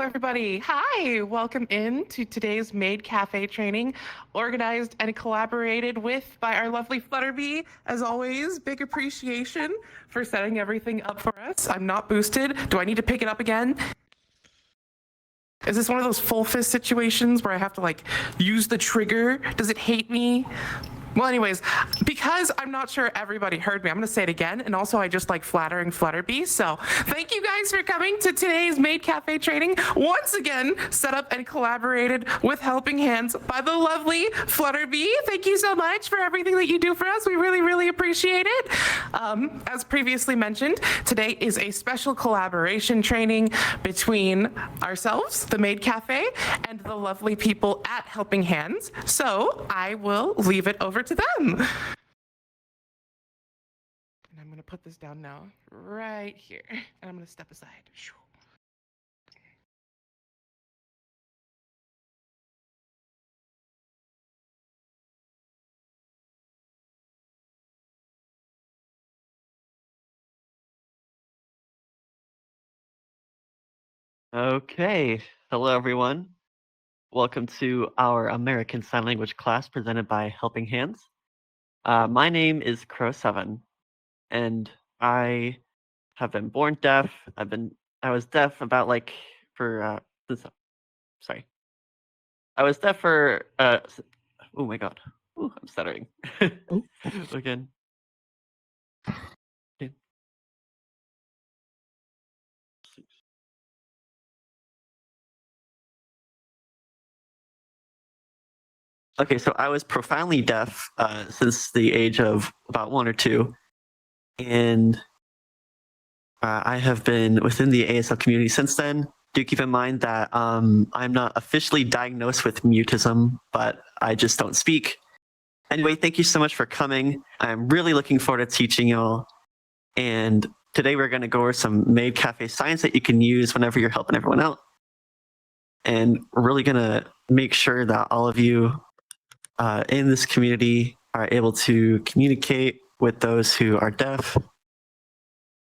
everybody. Hi, welcome in to today's Maid Cafe training, organized and collaborated with by our lovely Flutterbee. As always, big appreciation for setting everything up for us. I'm not boosted. Do I need to pick it up again? Is this one of those full fist situations where I have to use the trigger? Does it hate me? Well, anyways, because I'm not sure everybody heard me, I'm going to say it again. And also, I just like flattering Flutterbee. So thank you guys for coming to today's Maid Cafe training. Once again, set up and collaborated with Helping Hands by the lovely Flutterbee. Thank you so much for everything that you do for us. We really, really appreciate it. As previously mentioned, today is a special collaboration training between ourselves, the Maid Cafe, and the lovely people at Helping Hands. So I will leave it over to them. And I'm going to put this down now, right here. And I'm going to step aside. Okay, hello everyone. Welcome to our American Sign Language class presented by Helping Hands. My name is Crow7, and I have been born deaf. I was deaf about sorry. I was deaf for oh my god. Ooh, I'm stuttering. Again. Okay, so I was profoundly deaf since the age of about 1 or 2, and I have been within the ASL community since then. Do keep in mind that I'm not officially diagnosed with mutism, but I just don't speak. Anyway, thank you so much for coming. I'm really looking forward to teaching y'all. And today we're going to go over some Maid Cafe science that you can use whenever you're helping everyone out. And we're really going to make sure that all of you in this community are able to communicate with those who are deaf.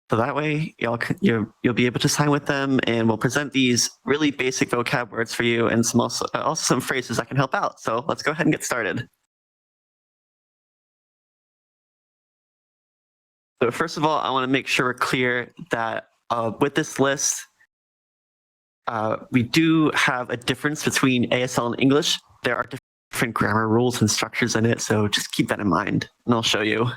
So that way, you'll be able to sign with them, and we'll present these really basic vocab words for you, and also some phrases that can help out. So let's go ahead and get started. So first of all, I want to make sure we're clear that with this list, we do have a difference between ASL and English. There are different grammar rules and structures in it, so just keep that in mind, and I'll show you.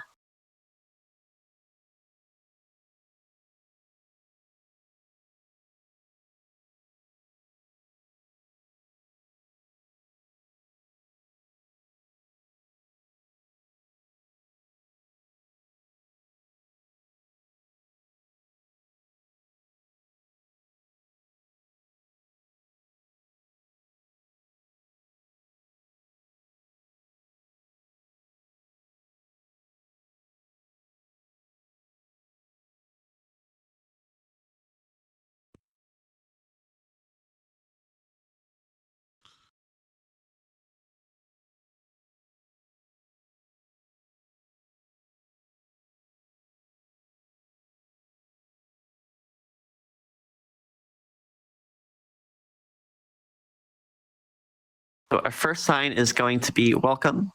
So our first sign is going to be welcome.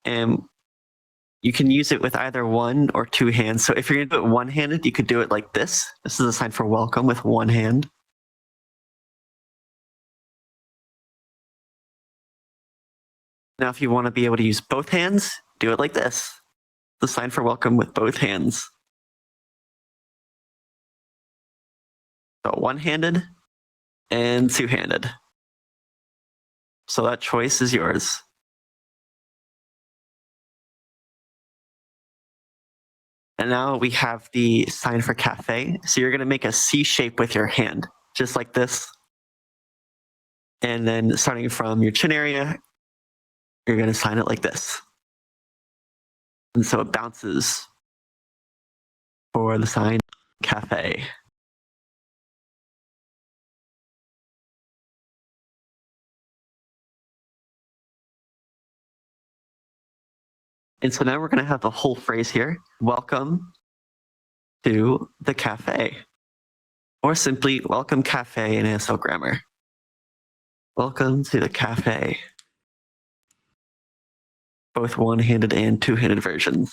And you can use it with either 1 or 2 hands. So if you're going to do it one-handed, you could do it like this. This is a sign for welcome with 1 hand. Now, if you want to be able to use both hands, do it like this. The sign for welcome with both hands. So one-handed and 2-handed. So that choice is yours. And now we have the sign for cafe. So you're going to make a C shape with your hand, just like this. And then starting from your chin area, you're going to sign it like this. And so it bounces for the sign cafe. And so now we're going to have the whole phrase here. Welcome to the cafe. or simply welcome cafe in ASL grammar. Welcome to the cafe. Both one-handed and two-handed versions.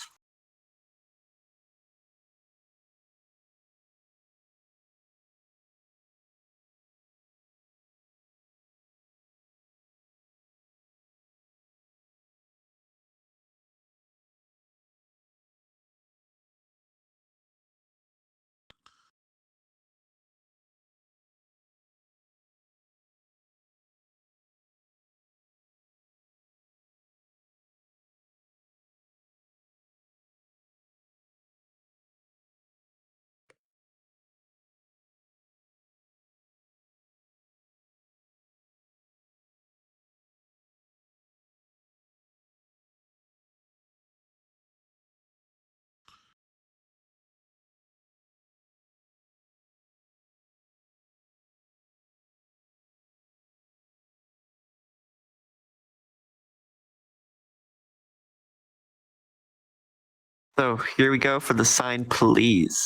So here we go for the sign please.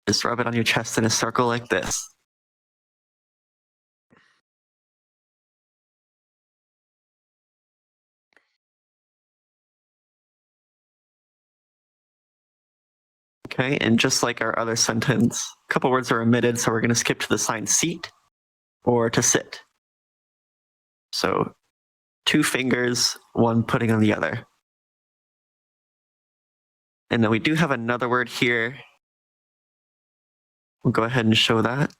Just rub it on your chest in a circle like this. Okay, and just like our other sentence, a couple words are omitted, so we're going to skip to the sign seat or to sit. So 2 fingers, one putting on the other. And then we do have another word here. We'll go ahead and show that.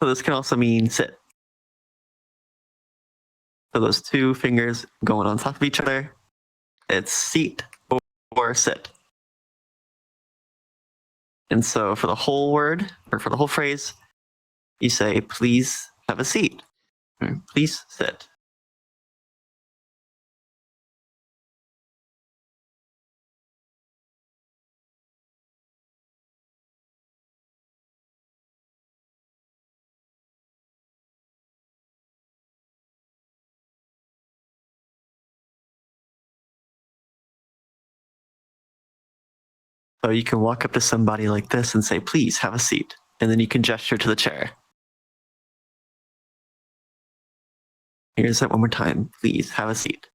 So this can also mean sit. So those 2 fingers going on top of each other, it's seat or sit. And so for the whole word, or for the whole phrase, you say, please have a seat, or please sit. So you can walk up to somebody like this and say, please have a seat. And then you can gesture to the chair. Here's it one more time. Please have a seat.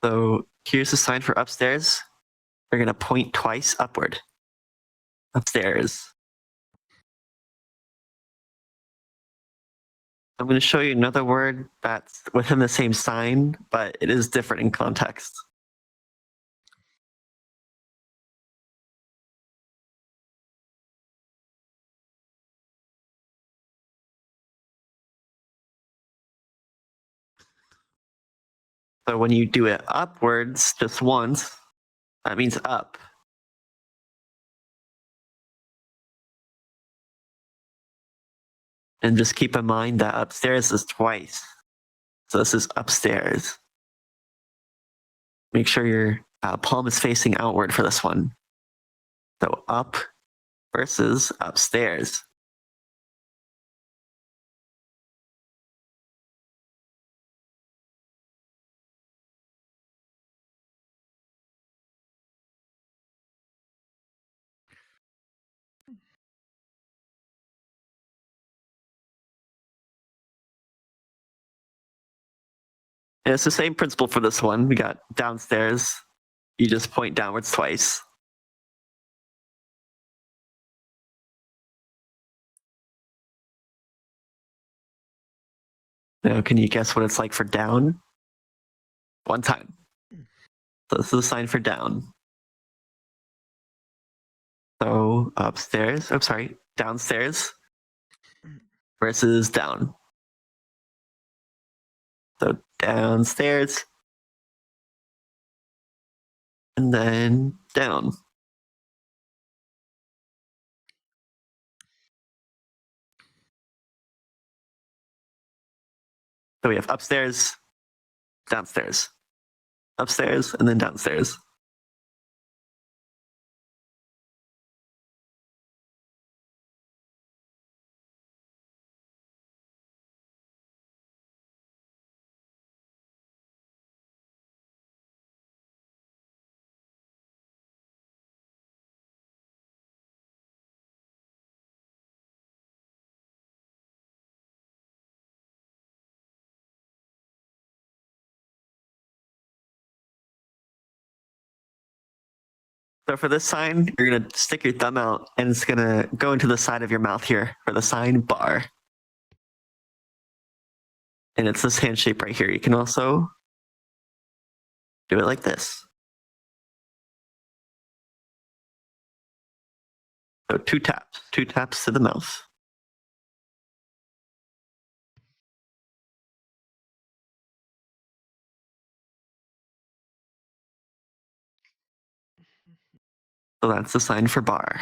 So here's the sign for upstairs. We're going to point twice upward. Upstairs. I'm going to show you another word that's within the same sign, but it is different in context. So when you do it upwards just once, that means up. And just keep in mind that upstairs is twice. So this is upstairs. Make sure your palm is facing outward for this one. So up versus upstairs. And it's the same principle for this one. We got downstairs. You just point downwards twice. Now, can you guess what it's like for down? One time. So this is a sign for down. So upstairs, oh, sorry, downstairs versus down. So downstairs and then down. So we have upstairs, downstairs, upstairs, and then downstairs. So for this sign, you're going to stick your thumb out and it's going to go into the side of your mouth here for the sign bar. And it's this hand shape right here. You can also do it like this. So two taps to the mouth. So that's the sign for bar.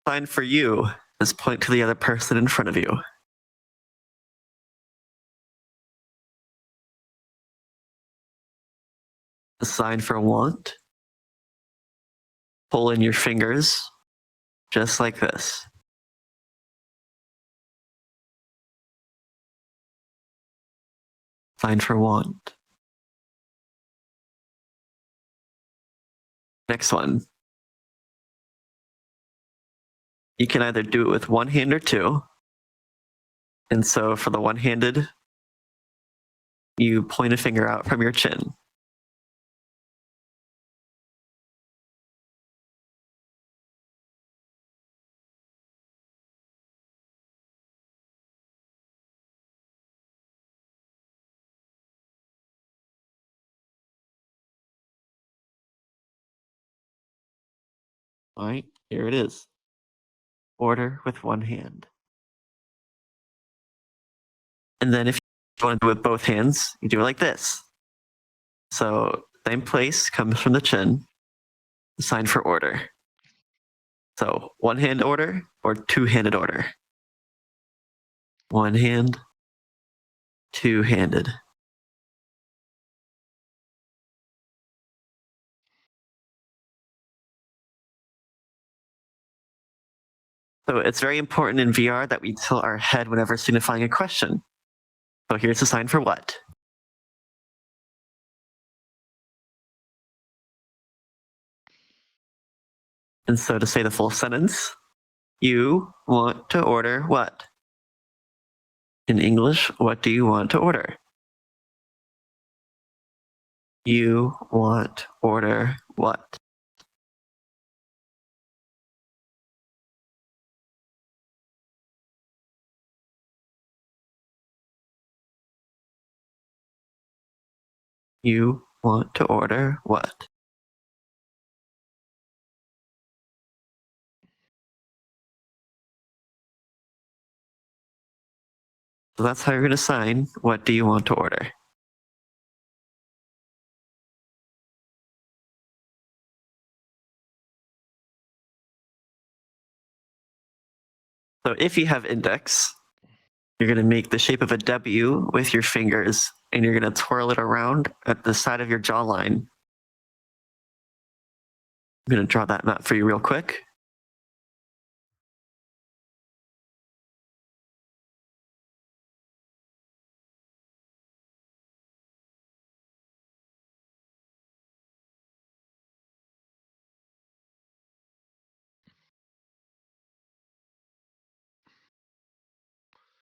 Sign for you is point to the other person in front of you. The sign for want, pull in your fingers, just like this. Sign for want. Next one. You can either do it with one hand or two. And so for the one-handed, you point a finger out from your chin. All right, here it is. Order with one hand. And then if you want to do it with both hands, you do it like this. So same place comes from the chin, the sign for order. So one hand order or two-handed order. One hand, two-handed. So it's very important in VR that we tilt our head whenever signifying a question. So here's the sign for what? And so to say the full sentence, you want to order what? In English, what do you want to order? You want order what? You want to order what? So that's how you're going to sign, what do you want to order? So if you have index, you're going to make the shape of a W with your fingers, and you're going to twirl it around at the side of your jawline. I'm going to draw that map for you real quick.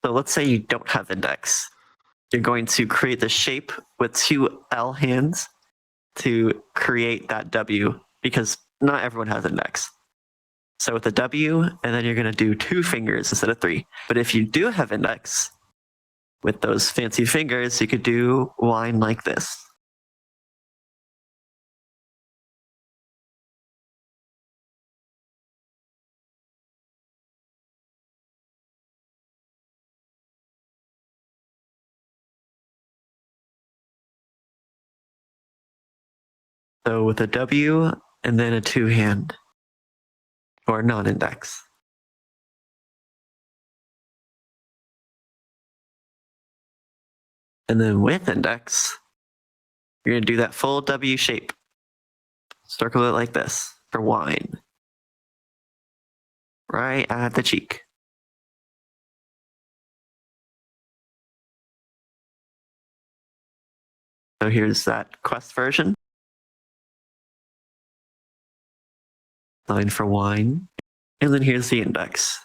So let's say you don't have index. You're going to create the shape with 2 L hands to create that W, because not everyone has index. So with a W, and then you're going to do 2 fingers instead of 3. But if you do have index, with those fancy fingers, you could do wine like this. So with a W and then a 2 hand, or non-index. And then with index, you're going to do that full W shape. Circle it like this for wine. Right at the cheek. So here's that Quest version. Line for wine. And then here's the index.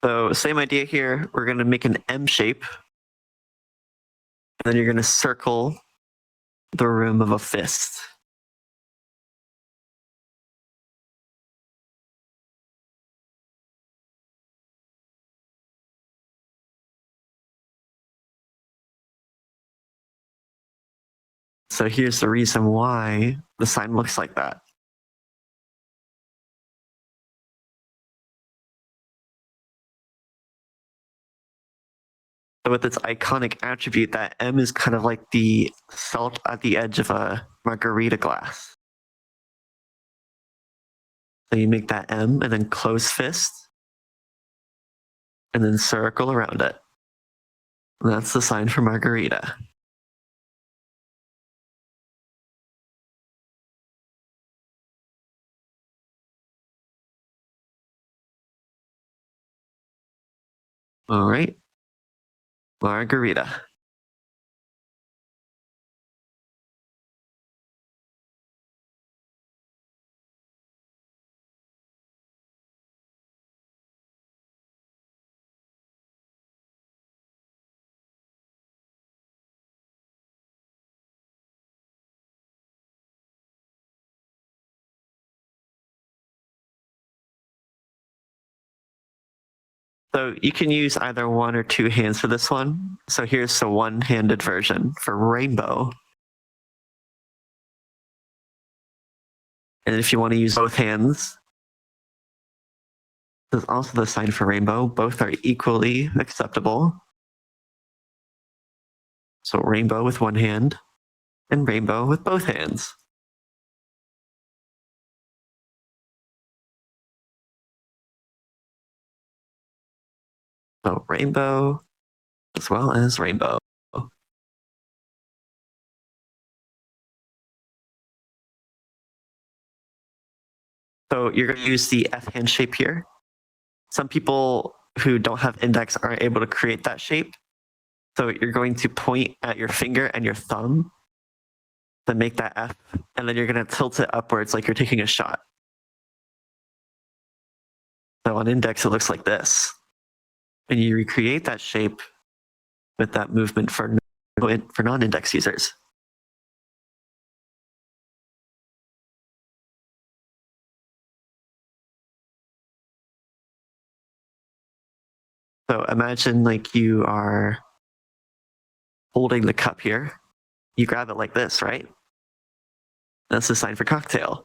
So same idea here. We're going to make an M shape. And then you're going to circle the rim of a fist. So here's the reason why the sign looks like that. So with its iconic attribute, that M is kind of like the salt at the edge of a Margarita glass. So you make that M and then close fist, and then circle around it. And that's the sign for Margarita. All right, Margarita. So you can use either 1 or 2 hands for this one. So here's the one-handed version for rainbow. And if you want to use both hands, there's also the sign for rainbow. Both are equally acceptable. So rainbow with one hand and rainbow with both hands. So rainbow as well as rainbow. So you're going to use the F hand shape here. Some people who don't have index aren't able to create that shape. So you're going to point at your finger and your thumb to make that F, and then you're going to tilt it upwards like you're taking a shot. So on index, it looks like this. And you recreate that shape with that movement for non-index users. So imagine like you are holding the cup here. You grab it like this, right? That's the sign for cocktail.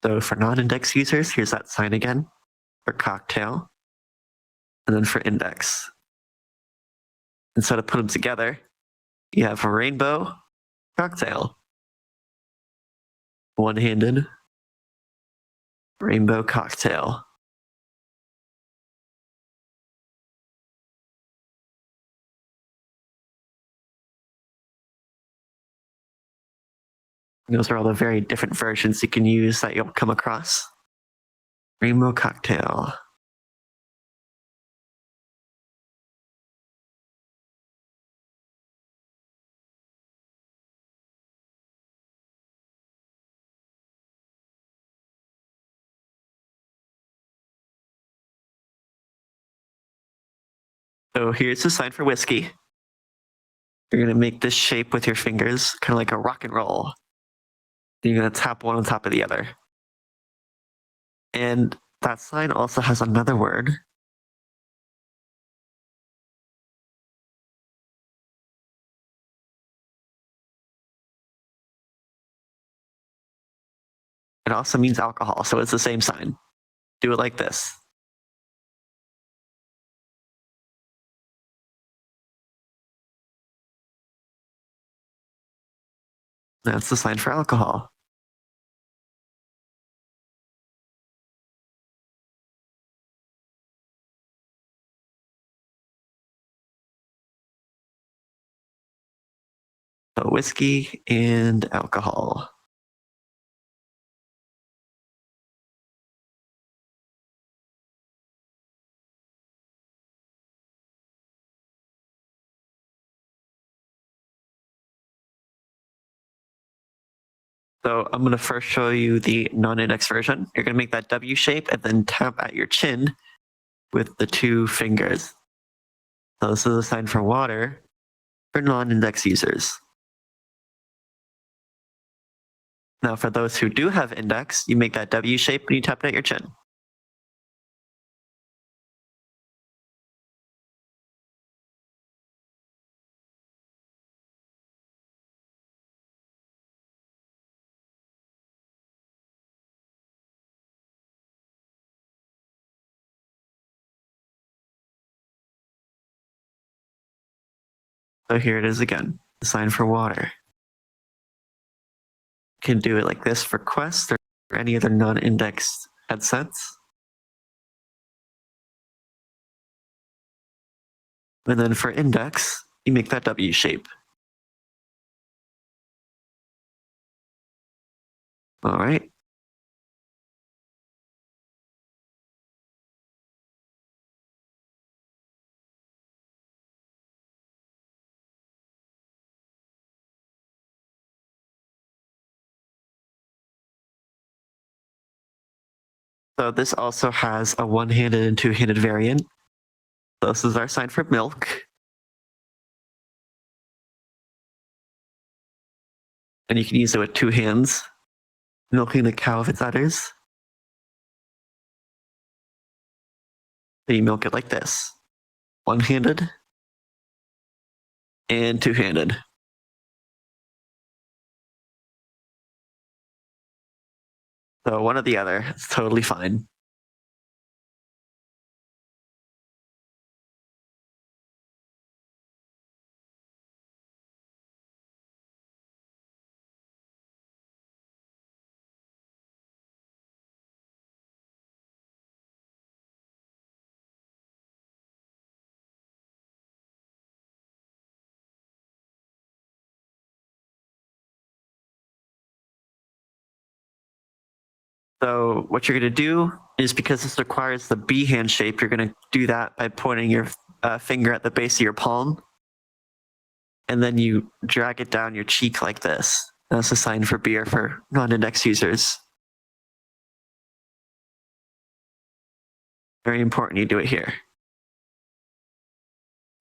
So for non-index users, here's that sign again for cocktail. And then for index. Instead of put them together, you have a rainbow cocktail. One-handed rainbow cocktail. And those are all the very different versions you can use that you'll come across. Rainbow cocktail. So here's the sign for whiskey. You're going to make this shape with your fingers, kind of like a rock and roll. Then you're going to tap one on top of the other. And that sign also has another word. It also means alcohol, so it's the same sign. Do it like this. That's the sign for alcohol. So whiskey and alcohol. So I'm going to first show you the non-index version. You're going to make that W shape and then tap at your chin with the two fingers. So this is a sign for water for non-index users. Now for those who do have index, you make that W shape and you tap it at your chin. So here it is again, the sign for water. You can do it like this for Quest or any other non-indexed headsets. And then for index, you make that W shape. All right. So this also has a one-handed and two-handed variant. This is our sign for milk. And you can use it with two hands, milking the cow with its udders. So you milk it like this, one-handed and two-handed. So one or the other, it's totally fine. So what you're going to do is, because this requires the B hand shape, you're going to do that by pointing your finger at the base of your palm. And then you drag it down your cheek like this. That's a sign for beer for non-index users. Very important you do it here.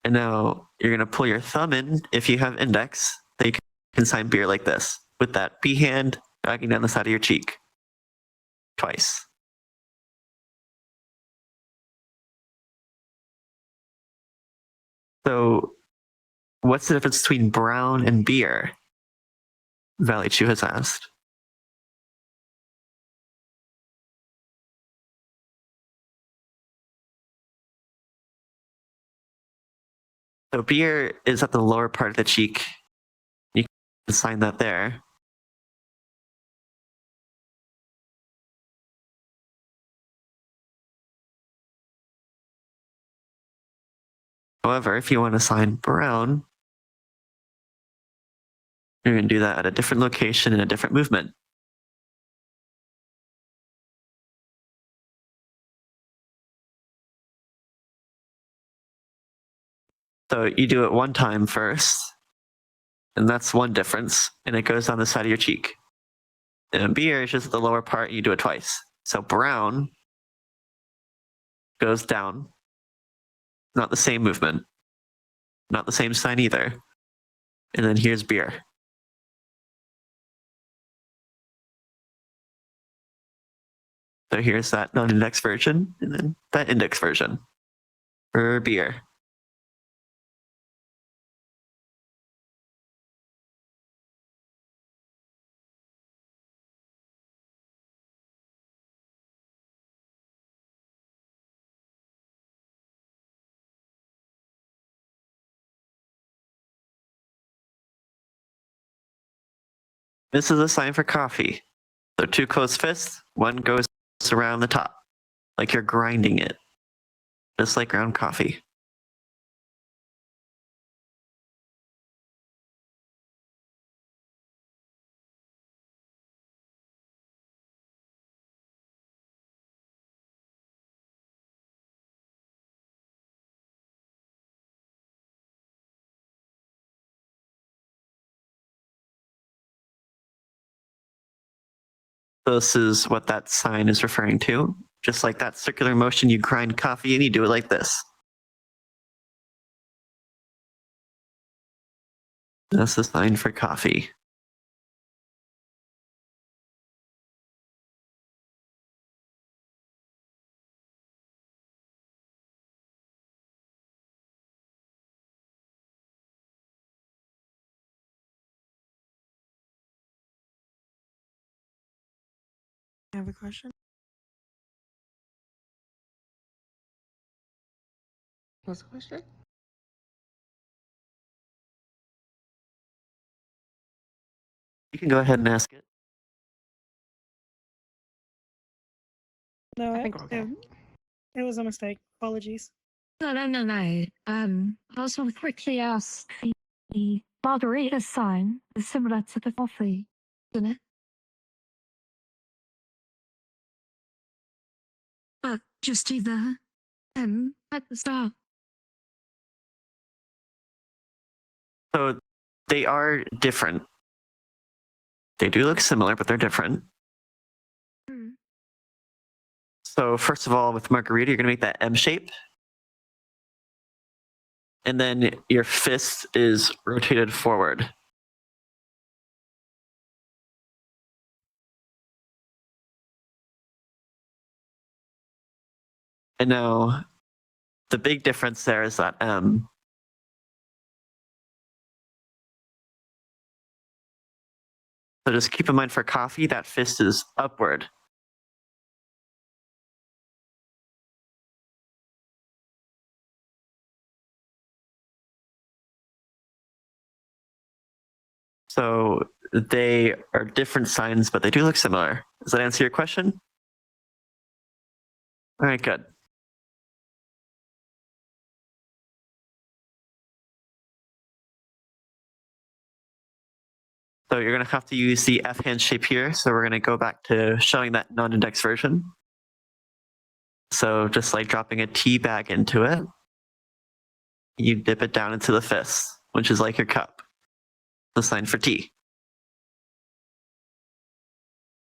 And now you're going to pull your thumb in if you have index. Then you can sign beer like this with that B hand dragging down the side of your cheek. Twice. So what's the difference between brown and beer? Valley Chew has asked. So beer is at the lower part of the cheek. You can sign that there. However, if you want to sign brown, you're going to do that at a different location in a different movement. So you do it one time first, and that's one difference, and it goes down the side of your cheek. And beer is just the lower part, and you do it twice. So brown goes down Not the same movement. Not the same sign either. And then here's beer. So here's that non-index version, and then that index version for beer. This is a sign for coffee. So two closed fists, one goes around the top, like you're grinding it, just like ground coffee. This is what that sign is referring to. Just like that circular motion, you grind coffee and you do it like this. That's the sign for coffee. I have a question. What's the question? You can go ahead and ask it. No, I think we're okay. it was a mistake. Apologies. No. I was going to quickly ask the Margarita sign is similar to the coffee, isn't it? But just do the M at the start. So they are different. They do look similar, but they're different. Hmm. So first of all, with Margarita, you're going to make that M shape. And then your fist is rotated forward. And now the big difference there is that M. So just keep in mind for coffee, that fist is upward. So they are different signs, but they do look similar. Does that answer your question? All right, good. So you're going to have to use the F hand shape here. So we're going to go back to showing that non-index version. So just like dropping a tea bag into it, you dip it down into the fist, which is like your cup, the sign for tea.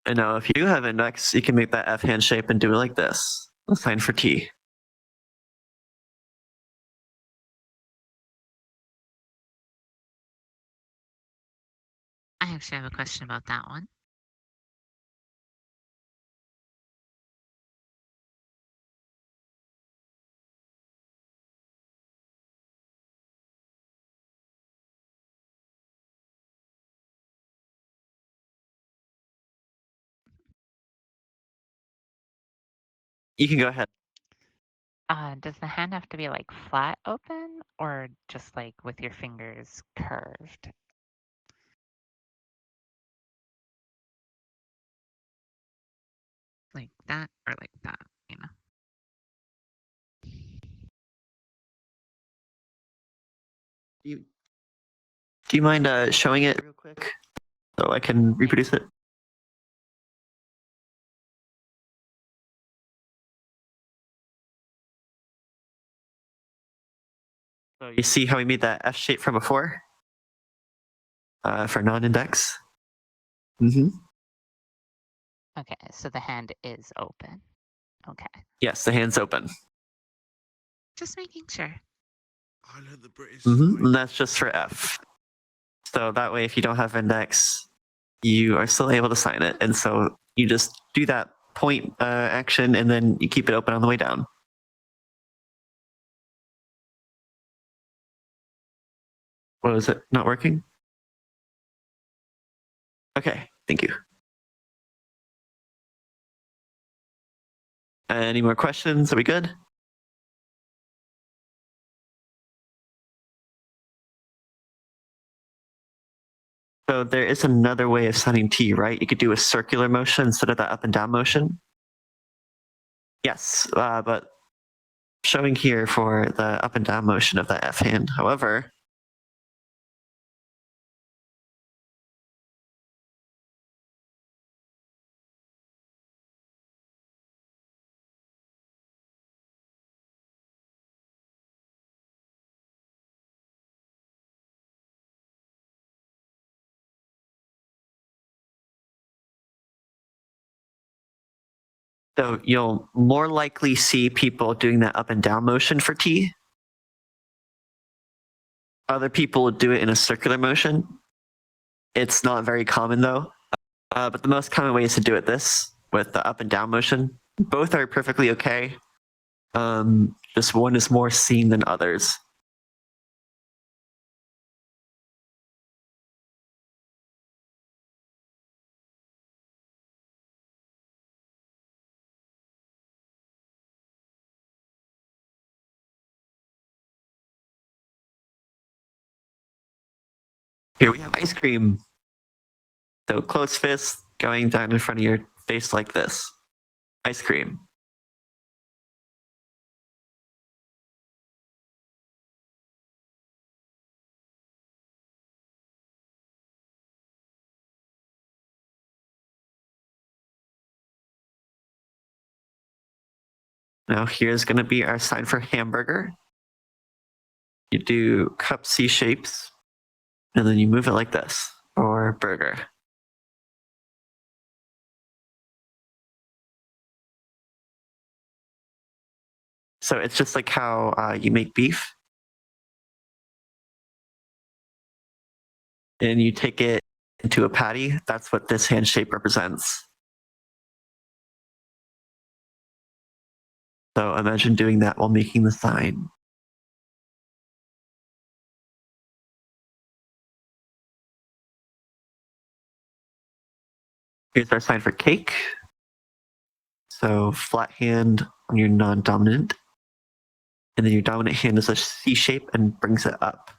And now if you have index, you can make that F hand shape and do it like this, the sign for tea. I actually have a question about that one. You can go ahead. Does the hand have to be like flat open or just like with your fingers curved? Like that or like that, you know? Do you mind showing it real quick so I can reproduce it? So you see how we made that F shape from before for non-index? Mm-hmm. Okay, so the hand is open. Okay. Yes, the hand's open. Just making sure. I learned the British And that's just for F. So that way, if you don't have index, you are still able to sign it. And so you just do that point action and then you keep it open on the way down. What was it? Not working? Okay, thank you. Any more questions? Are we good? So there is another way of signing T, right? You could do a circular motion instead of that up and down motion. Yes, but showing here for the up and down motion of that F hand. However, so you'll more likely see people doing that up and down motion for T. Other people do it in a circular motion. It's not very common though. But the most common way is to do it this with the up and down motion. Both are perfectly okay. Just one is more seen than others. Here we have ice cream. So closed fist going down in front of your face like this. Ice cream. Now here's going to be our sign for hamburger. You do cup C shapes, and then you move it like this, or burger. So it's just like how you make beef. And you take it into a patty. That's what this hand shape represents. So imagine doing that while making the sign. Here's our sign for cake. So flat hand on your non-dominant. And then your dominant hand is a C shape and brings it up.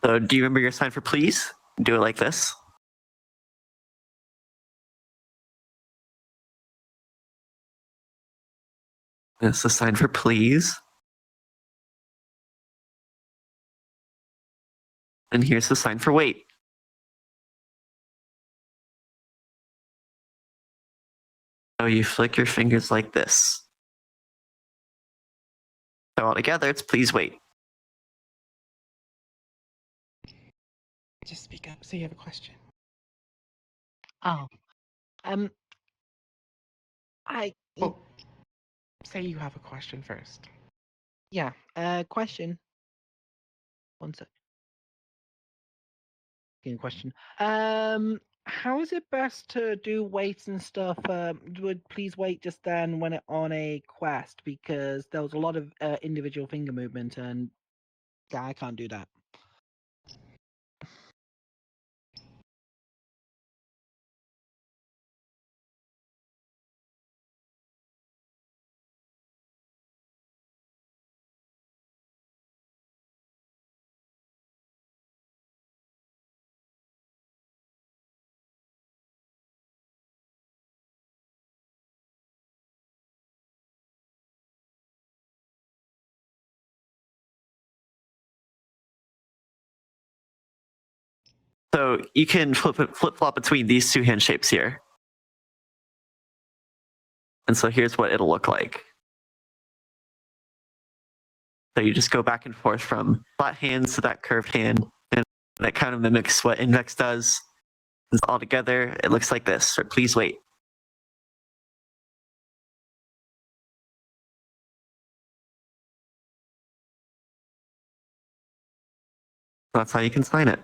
So do you remember your sign for please? Do it like this. That's the sign for please. And here's the sign for wait. So you flick your fingers like this. So all together, it's please wait. Just speak up. So you have a question. Oh, um, I Well, say you have a question first. yeah. Question. One sec. Question. How is it best to do weights and stuff? Would please wait just then when it on a quest because there was a lot of individual finger movement and yeah, I can't do that. So you can flip-flop between these two hand shapes here. And so here's what it'll look like. So you just go back and forth from flat hands to that curved hand, and that kind of mimics what index does. And all together, it looks like this, or please wait. That's how you can sign it.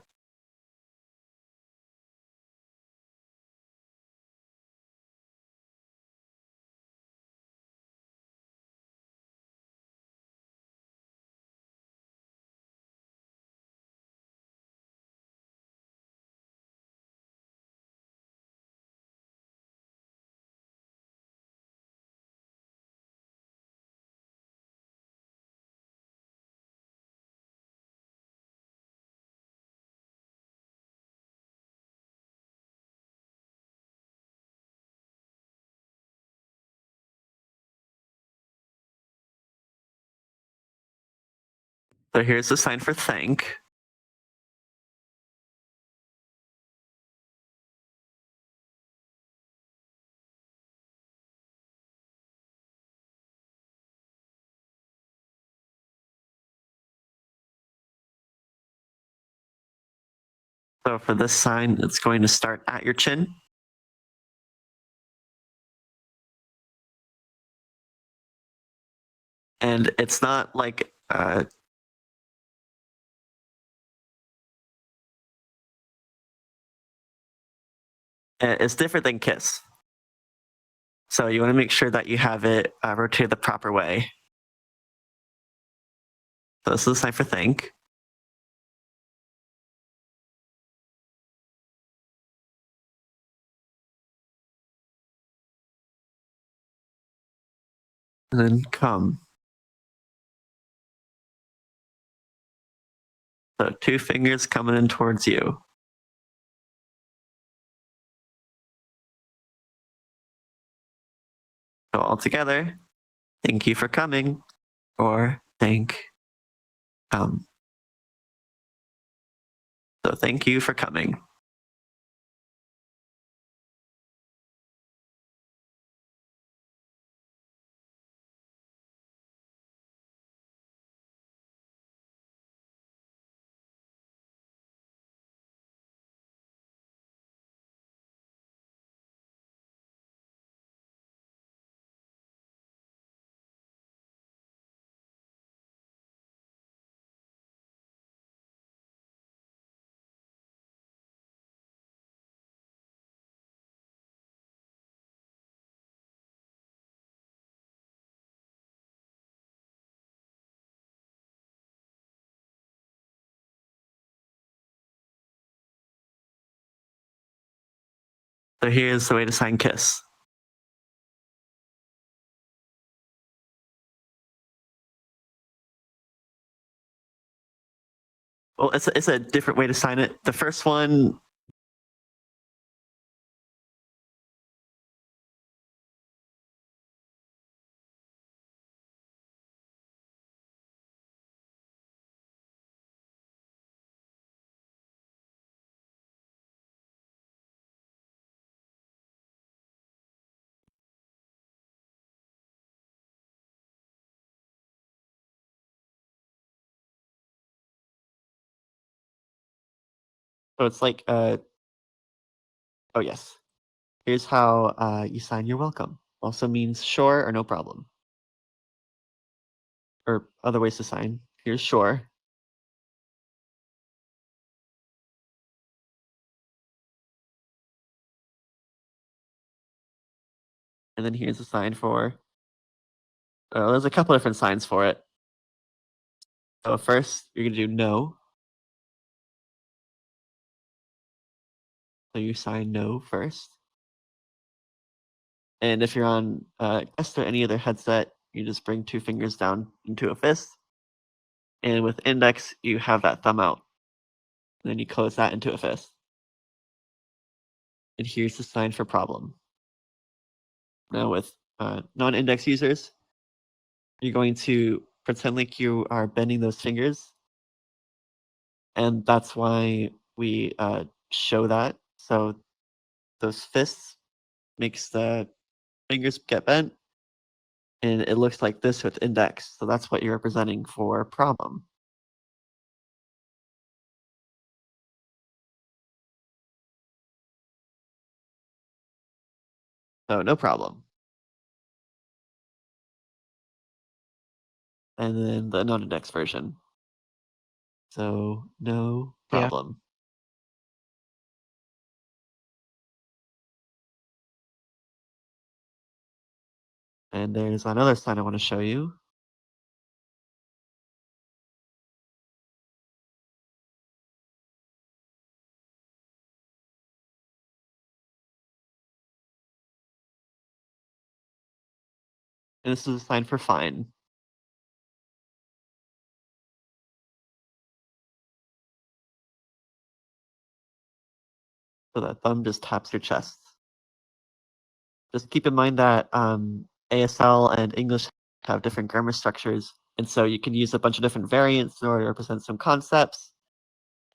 So here's the sign for thank. So for this sign, it's going to start at your chin. And it's not like it's different than kiss. So you want to make sure that you have it rotated the proper way. So this is the sign for thank. And then come. So 2 fingers coming in towards you. So all together, thank you for coming, or thank come. So thank you for coming. So here's the way to sign kiss. Well, it's a different way to sign it. The first one, so it's like oh yes. Here's how you sign you're welcome. Also means sure or no problem. Or other ways to sign. Here's sure. And then here's a sign for, there's a couple different signs for it. So first, you're going to do no. So you sign no first. And if you're on Quest or any other headset, you just bring 2 fingers down into a fist. And with index, you have that thumb out. And then you close that into a fist. And here's the sign for problem. Now with non-index users, you're going to pretend like you are bending those fingers. And that's why we show that. So those fists makes the fingers get bent, and it looks like this with index. So that's what you're representing for problem. So no problem. And then the non-index version. So no Yeah. problem. And there's another sign I want to show you. And this is a sign for fine. So that thumb just taps your chest. Just keep in mind that ASL and English have different grammar structures, and so you can use a bunch of different variants in order to represent some concepts.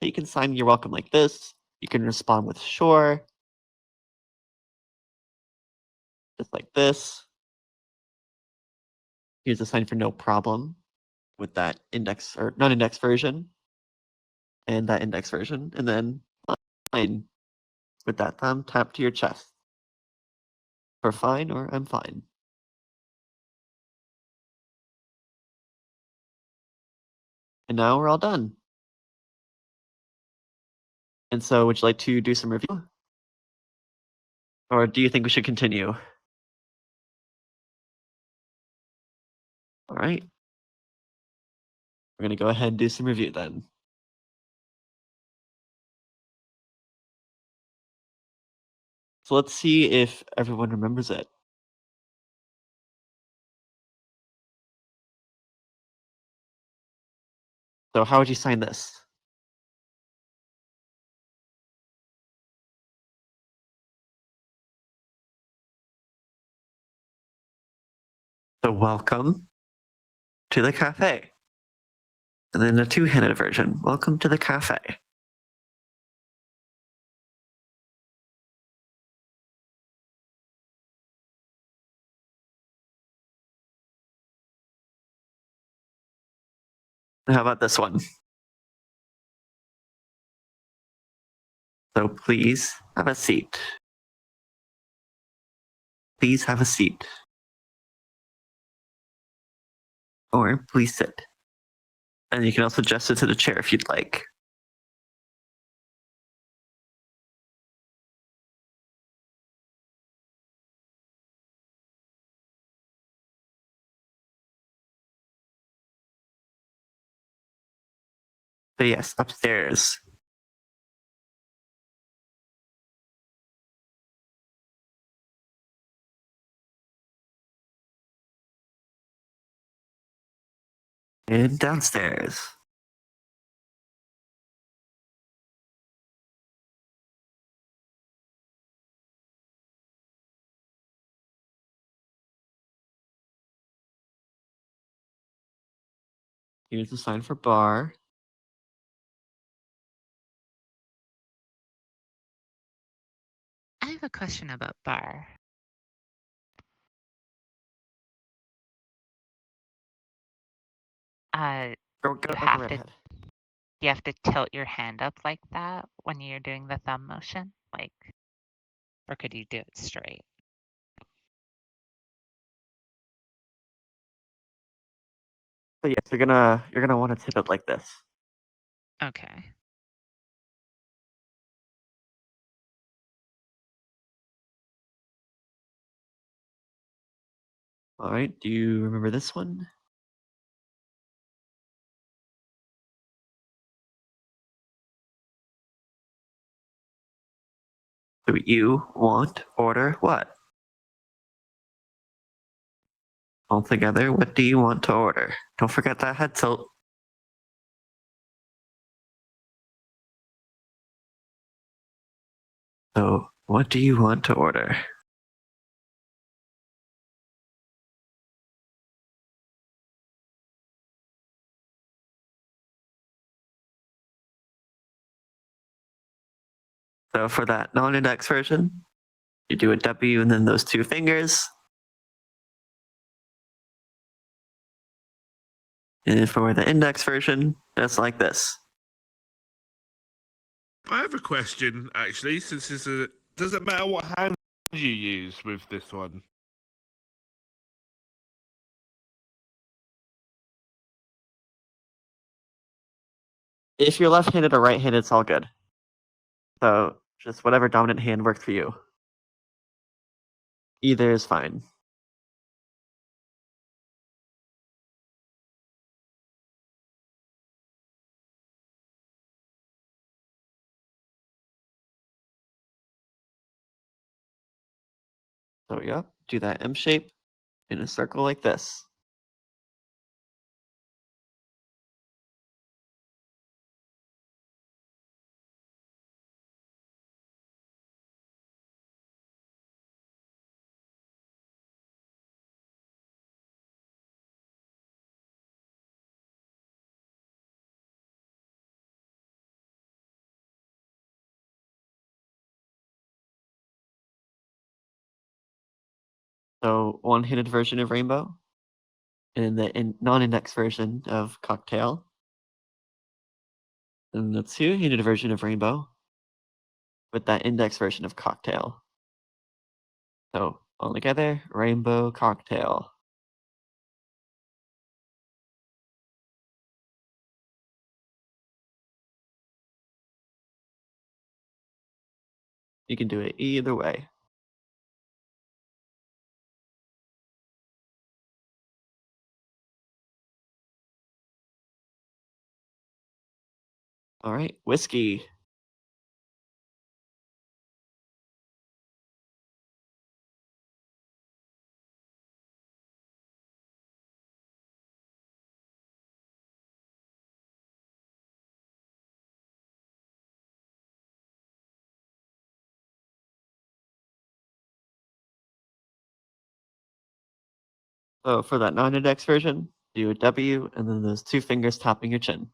You can sign "You're welcome" like this. You can respond with "sure," just like this. Here's a sign for "no problem" with that index or non-index version, and that index version, and then fine with that thumb tap to your chest for fine or I'm fine. And now we're all done. And so would you like to do some review? Or do you think we should continue? All right. We're going to go ahead and do some review then. So let's see if everyone remembers it. So how would you sign this? So welcome to the cafe. And then a two-handed version. Welcome to the cafe. And how about this one? So please have a seat. Please have a seat. Or please sit. And you can also gesture to the chair if you'd like. So yes, upstairs. And downstairs. Here's the sign for bar. I have a question about bar. Go You right have to ahead. you have to tilt your hand up like that when you're doing the thumb motion, like, or could you do it straight? So yes, you're gonna want to tip it like this. Okay. All right. Do you remember this one? So you want order what? All together, what do you want to order? Don't forget that head tilt. So, what do you want to order? So for that non-index version, you do a W and then those two fingers. And for the index version, just like this. I have a question, actually, since it's a. Does it matter what hand you use with this one? If you're left-handed or right-handed, it's all good. So just whatever dominant hand works for you. Either is fine. So yeah, do that M shape in a circle like this. So one-handed version of rainbow, and the non-index version of cocktail, and the two-handed version of rainbow with that index version of cocktail. So all together, rainbow cocktail. You can do it either way. All right, whiskey. So for that non-index version, do a W and then those two fingers tapping your chin.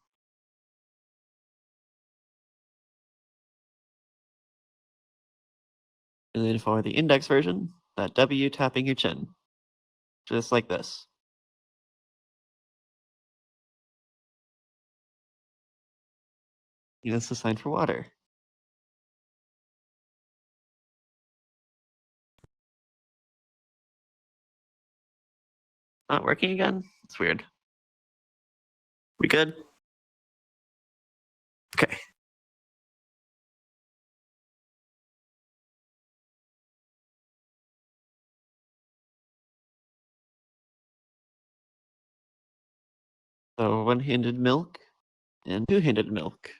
And then for the index version, that W tapping your chin. Just like this. That's the sign for water. Not working again? It's weird. We good? Okay. So one-handed milk and two-handed milk.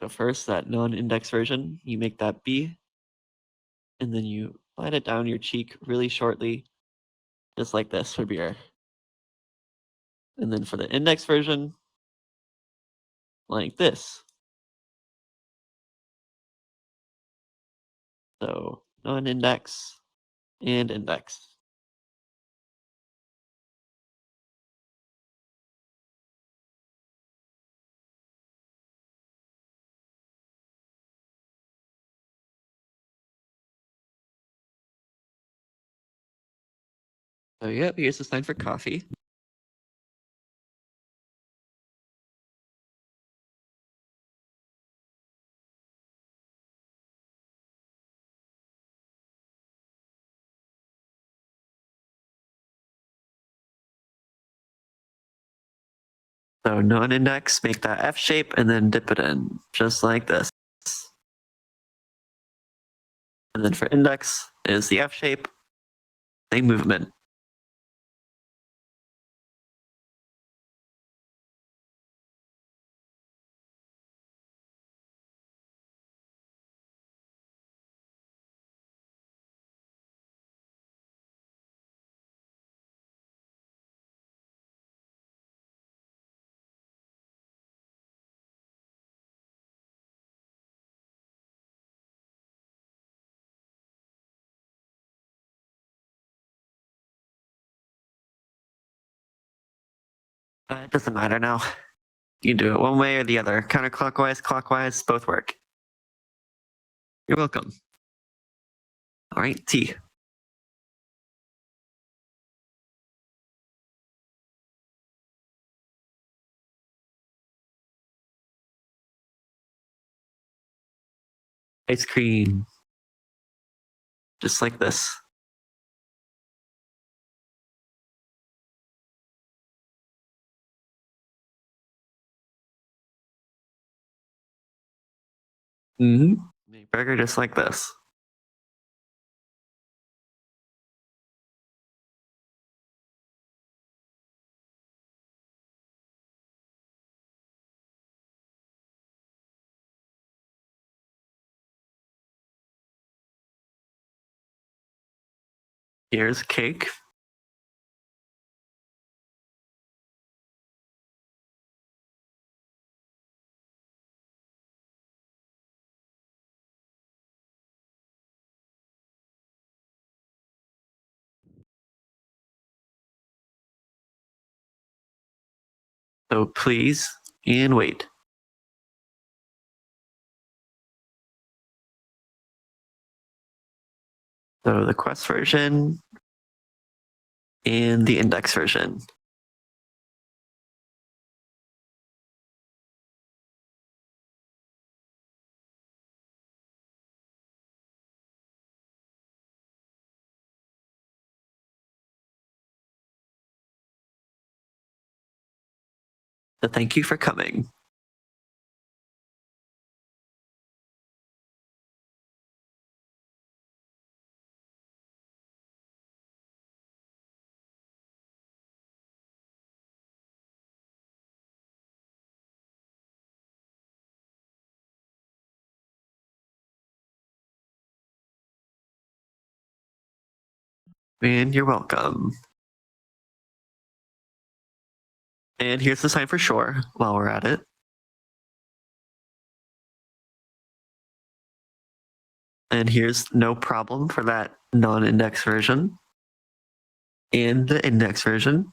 So first, that non-index version, you make that B, and then you slide it down your cheek really shortly, just like this for beer. And then for the index version, like this. So non-index and index. So yep, here's the sign for coffee. So non-index, make that F shape and then dip it in, just like this. And then for index is the F shape, same movement. It doesn't matter now. You can do it one way or the other. Counterclockwise, clockwise, both work. You're welcome. All right, tea. Ice cream. Just like this. Mm-hmm. Burger just like this. Here's cake. So please and wait. So the Quest version and the Index version. So thank you for coming. And you're welcome. And here's the sign for sure while we're at it. And here's no problem for that non-index version. And the index version.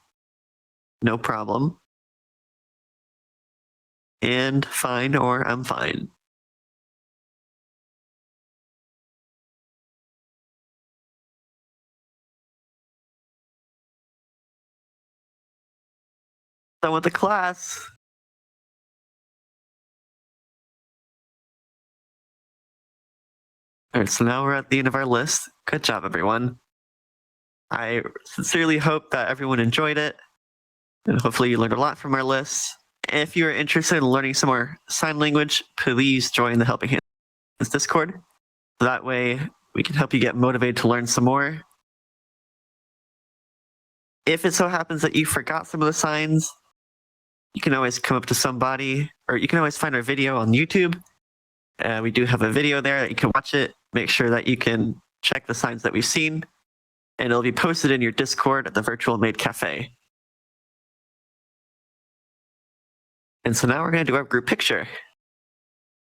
No problem. And fine or I'm fine. Done with the class. All right, so now we're at the end of our list. Good job, everyone. I sincerely hope that everyone enjoyed it, and hopefully you learned a lot from our list. If you're interested in learning some more sign language, please join the Helping Hands Discord. That way we can help you get motivated to learn some more. If it so happens that you forgot some of the signs, you can always come up to somebody, or you can always find our video on YouTube. We do have a video there that you can watch it. Make sure that you can check the signs that we've seen, and it'll be posted in your Discord at the Virtual Maid Cafe. And so now we're going to do our group picture.